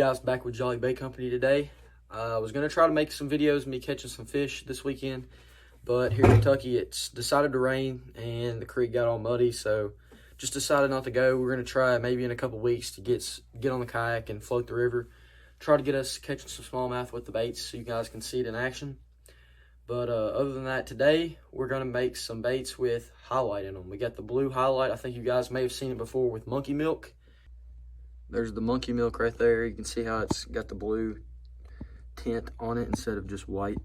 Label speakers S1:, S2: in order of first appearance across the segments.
S1: Hey guys, back with Jolly Bait Company today. I was going to try to make some videos of me catching some fish this weekend, but here in Kentucky it's decided to rain and the creek got all muddy, so just decided not to go. We're going to try maybe in a couple weeks to get on the kayak and float the river, try to get us catching some smallmouth with the baits so you guys can see it in action. But other than that, today we're going to make some baits with highlight in them. We got the blue highlight. I think you guys may have seen it before with monkey milk. There's the monkey milk right there. You can see how it's got the blue tint on it instead of just white.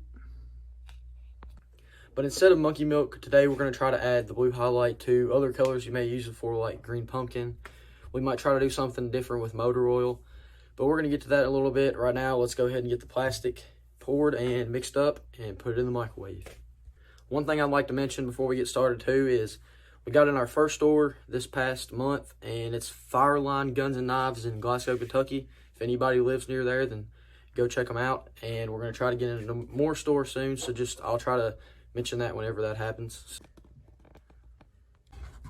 S1: But instead of monkey milk, today we're going to try to add the blue highlight to other colors you may use it for, like green pumpkin. We might try to do something different with motor oil, but we're going to get to that in a little bit. Right now, let's go ahead and get the plastic poured and mixed up and put it in the microwave. One thing I'd like to mention before we get started too is we got in our first store this past month, and it's Fireline Guns and Knives in Glasgow, Kentucky. If anybody lives near there, then go check them out. And we're going to try to get into more stores soon, so I'll try to mention that whenever that happens.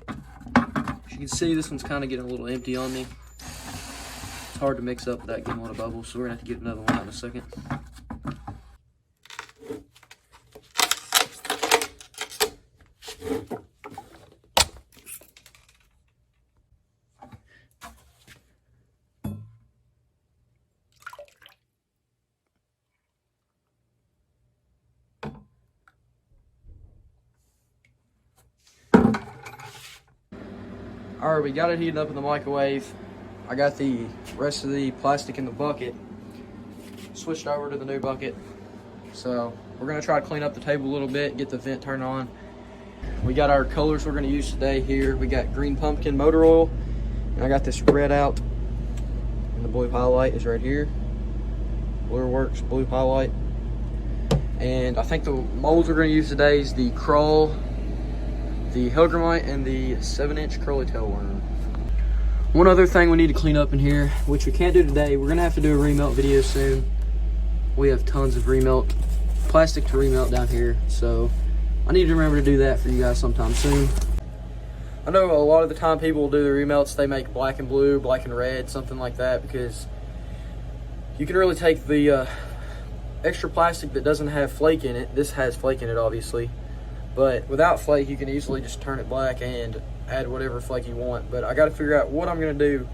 S1: As you can see, this one's kind of getting a little empty on me. It's hard to mix up without getting a lot of bubbles, so we're going to have to get another one out in a second. Alright, we got it heating up in the microwave. I got the rest of the plastic in the bucket. Switched over to the new bucket. So we're going to try to clean up the table a little bit, get the vent turned on. We got our colors we're going to use today here. We got green pumpkin motor oil. And I got this red out. And the blue highlight is right here. Blue Works blue highlight. And I think the molds we're going to use today is the crawl, the hellgrammite, and the 7-inch curly tail worm. One other thing we need to clean up in here, which we can't do today, we're gonna have to do a remelt video soon. We have tons of remelt, plastic to remelt down here, so I need to remember to do that for you guys sometime soon. I know a lot of the time people will do the remelts, they make black and blue, black and red, something like that, because you can really take the extra plastic that doesn't have flake in it. This has flake in it, obviously. But without flake, you can easily just turn it black and add whatever flake you want. But I got to figure out what I'm going to do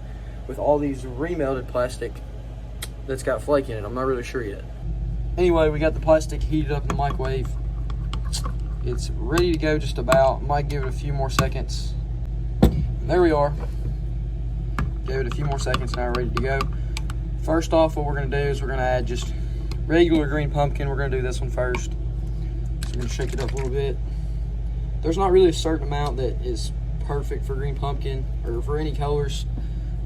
S1: with all these remelted plastic that's got flake in it. I'm not really sure yet. Anyway, we got the plastic heated up in the microwave. It's ready to go just about. Might give it a few more seconds. There we are. Gave it a few more seconds, now ready to go. First off, what we're going to do is we're going to add just regular green pumpkin. We're going to do this one first. So we're going to shake it up a little bit. There's not really a certain amount that is perfect for green pumpkin or for any colors,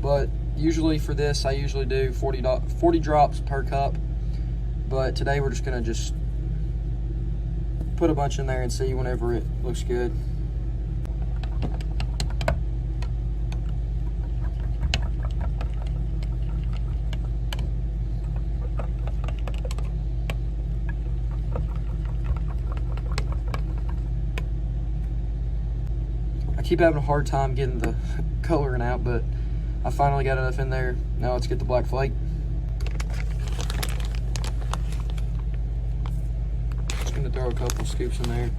S1: but usually for this I usually do 40 drops per cup, but today we're just going to put a bunch in there and see whenever it looks good. I keep having a hard time getting the coloring out, but I finally got enough in there. Now let's get the black flake. Just gonna throw a couple scoops in there.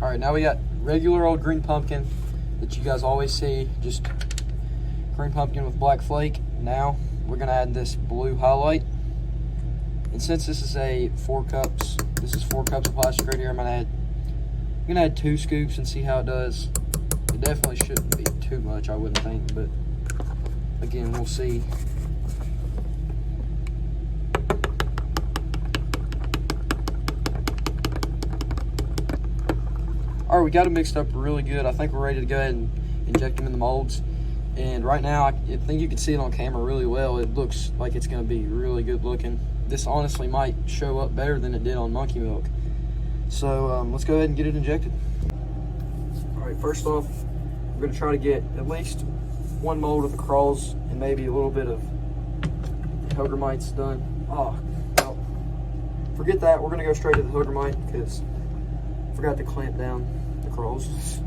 S1: All right, now we got regular old green pumpkin that you guys always see, just green pumpkin with black flake. Now we're gonna add this blue highlight. And since this is 4 cups of plastic right here, I'm gonna add 2 scoops and see how it does. It definitely shouldn't be too much, I wouldn't think, but again, we'll see. All right, we got it mixed up really good. I think we're ready to go ahead and inject them in the molds. And right now, I think you can see it on camera really well. It looks like it's gonna be really good looking. This honestly might show up better than it did on monkey milk. So let's go ahead and get it injected. All right, first off, we're gonna try to get at least 1 mold of the crawls and maybe a little bit of hellgrammites done. Oh, well, forget that. We're gonna go straight to the hellgrammite because Forgot to clamp down the crawls.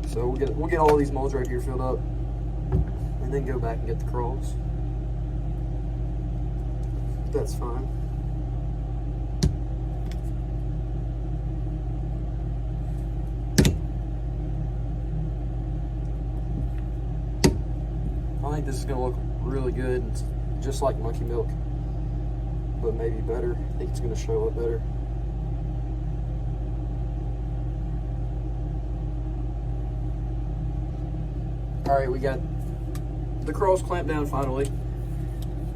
S1: So we'll get all these molds right here filled up, and then go back and get the crawls. That's fine. I think this is gonna look really good. It's just like monkey milk, but maybe better. I think it's gonna show up better. All right, we got the crawls clamped down finally,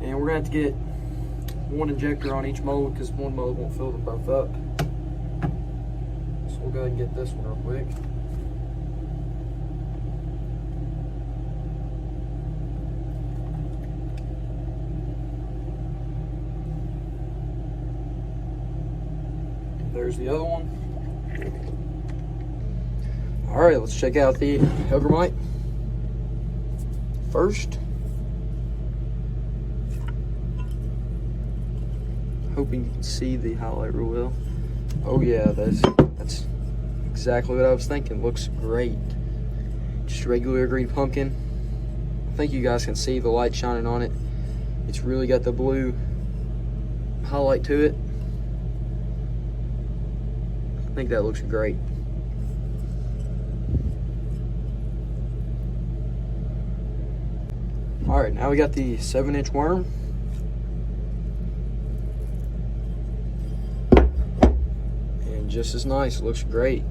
S1: and we're gonna have to get one injector on each mold because one mold won't fill them both up. So we'll go ahead and get this one real quick. There's the other one. All right, let's check out the hellgrammite first. Hoping you can see the highlight real well. Oh yeah, that's exactly what I was thinking. Looks great. Just regular green pumpkin. I think you guys can see the light shining on it. It's really got the blue highlight to it. I think that looks great. All right, now we got the 7-inch worm. And just as nice, looks great.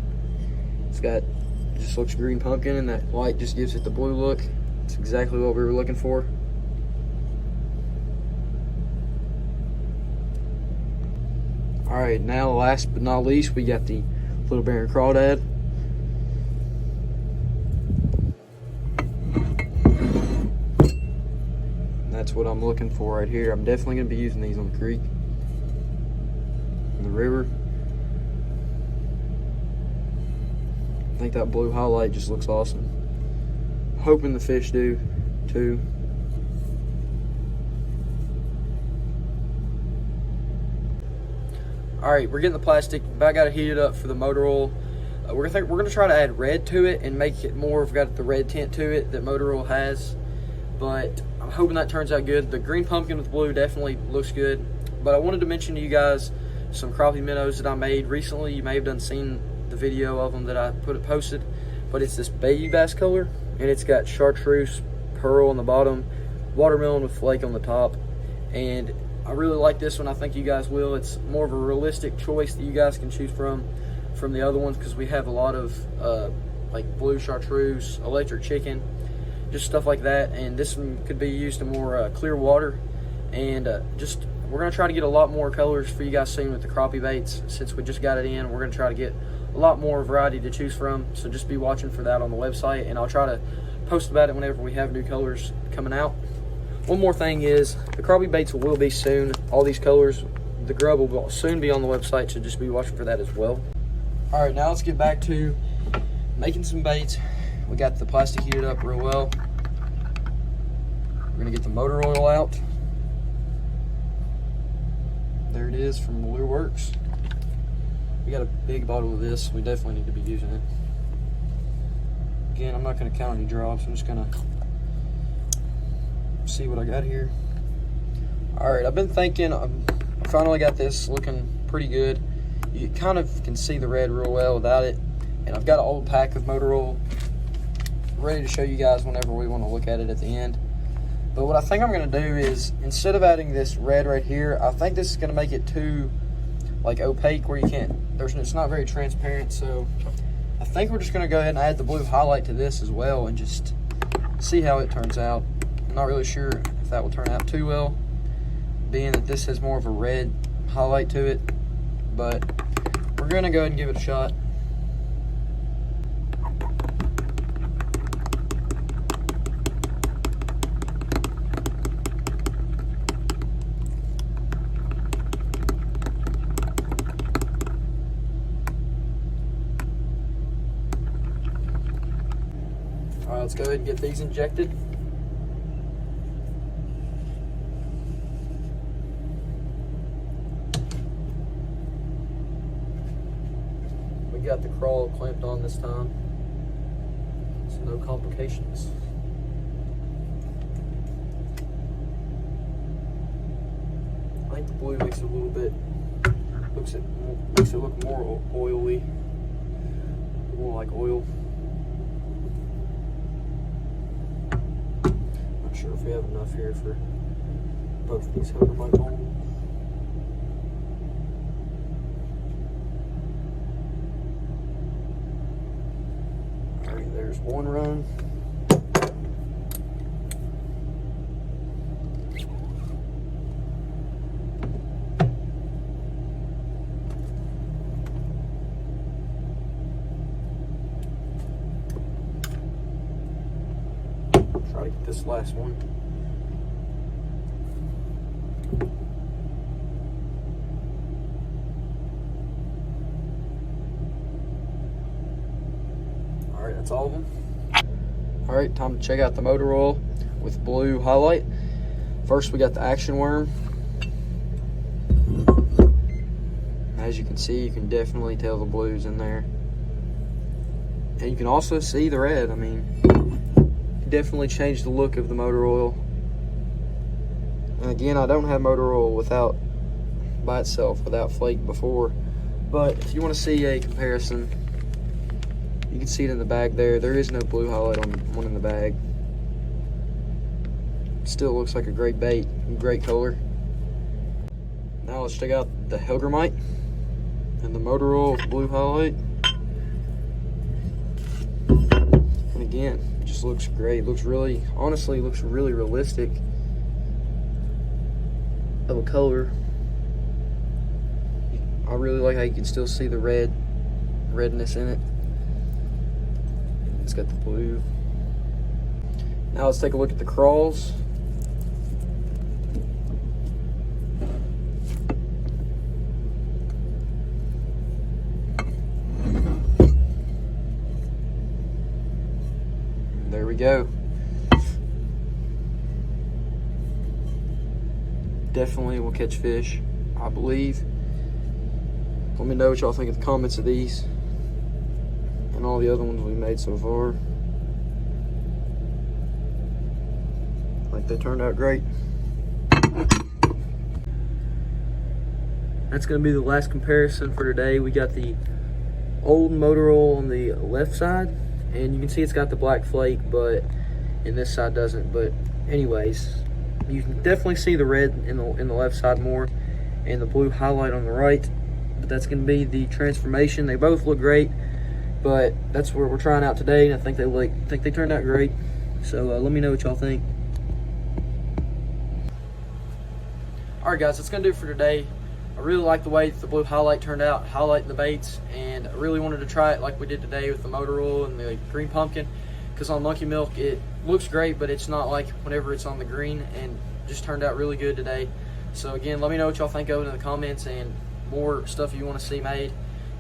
S1: Just looks green pumpkin, and that light just gives it the blue look. It's exactly what we were looking for. All right, now last but not least, we got the little Baron crawdad. That's what I'm looking for right here. I'm definitely gonna be using these on the creek, in the river. I think that blue highlight just looks awesome. Hoping the fish do too. All right, we're getting the plastic. I got to heat it up for the motor oil. We're gonna try to add red to it and make it more. We've got the red tint to it that motor oil has, but I'm hoping that turns out good. The green pumpkin with blue definitely looks good. But I wanted to mention to you guys some crappie minnows that I made recently. You may have seen the video of them that I posted. But it's this baby bass color, and it's got chartreuse pearl on the bottom, watermelon with flake on the top, and I really like this one. I think you guys will. It's more of a realistic choice that you guys can choose from the other ones, because we have a lot of like blue chartreuse, electric chicken, just stuff like that. And this one could be used in more clear water. And we're gonna try to get a lot more colors for you guys soon with the crappie baits. Since we just got it in, we're gonna try to get a lot more variety to choose from. So just be watching for that on the website, and I'll try to post about it whenever we have new colors coming out. One more thing is the crappie baits will be soon. All these colors, the grub will soon be on the website, so just be watching for that as well. All right, now let's get back to making some baits. We got the plastic heated up real well. We're gonna get the motor oil out. There it is from Lure Works. We got a big bottle of this. We definitely need to be using it. Again, I'm not gonna count any drops. I'm just gonna see what I got here. All right, I've been thinking, I finally got this looking pretty good. You kind of can see the red real well without it. And I've got an old pack of motor oil ready to show you guys whenever we want to look at it at the end. But what I think I'm going to do is, instead of adding this red right here, I think this is going to make it too like opaque where you can't, it's not very transparent. So I think we're just going to go ahead and add the blue highlight to this as well and just see how it turns out. I'm not really sure if that will turn out too well, being that this has more of a red highlight to it, but we're going to go ahead and give it a shot. All right, let's go ahead and get these injected. got the crawl clamped on this time, so no complications. I think the blue makes it a little bit, makes it look more oily, more like oil. Not sure if we have enough here for both of these hellgrammites molds. Alright, there's one run. Try to get this last one. Alright, that's all of them. Alright, time to check out the motor oil with blue highlight. First we got the action worm. As you can see, you can definitely tell the blue's in there. And you can also see the red. I mean, definitely changed the look of the motor oil. And again, I don't have motor oil by itself, without flake before. But if you want to see a comparison, you can see it in the bag there. There is no blue highlight on the one in the bag. Still looks like a great bait, great color. Now let's check out the hellgrammite and the motor oil with blue highlight. And again, it just looks great. Looks really, honestly, looks really realistic of a color. I really like how you can still see the redness in it. It's got the blue. Now let's take a look at the crawls. There we go. Definitely will catch fish, I believe. Let me know what y'all think in the comments of these and all the other ones we made so far. I think they turned out great. That's going to be the last comparison for today. We got the old motor oil on the left side, and you can see it's got the black flake, but in this side doesn't. But anyways, you can definitely see the red in the left side more, and the blue highlight on the right. But that's going to be the transformation. They both look great, but that's what we're trying out today, and I think they turned out great. So let me know what y'all think. All right, guys, that's going to do it for today. I really like the way the blue highlight turned out, highlighting the baits, and I really wanted to try it like we did today with the motor oil and the green pumpkin, because on monkey milk it looks great, but it's not like whenever it's on the green, and just turned out really good today. So again, let me know what y'all think of it in the comments, and more stuff you want to see made,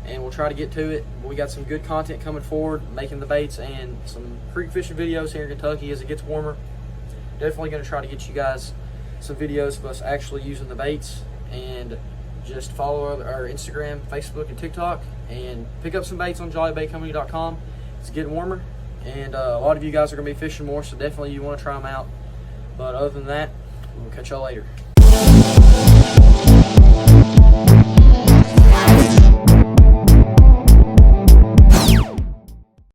S1: and we'll try to get to it. We got some good content coming forward, making the baits and some creek fishing videos here in Kentucky as it gets warmer. Definitely going to try to get you guys some videos of us actually using the baits, and just follow our Instagram, Facebook, and TikTok, and pick up some baits on jollybaitcompany.com. It's getting warmer, and a lot of you guys are going to be fishing more, so definitely you want to try them out. But other than that, we'll catch y'all later.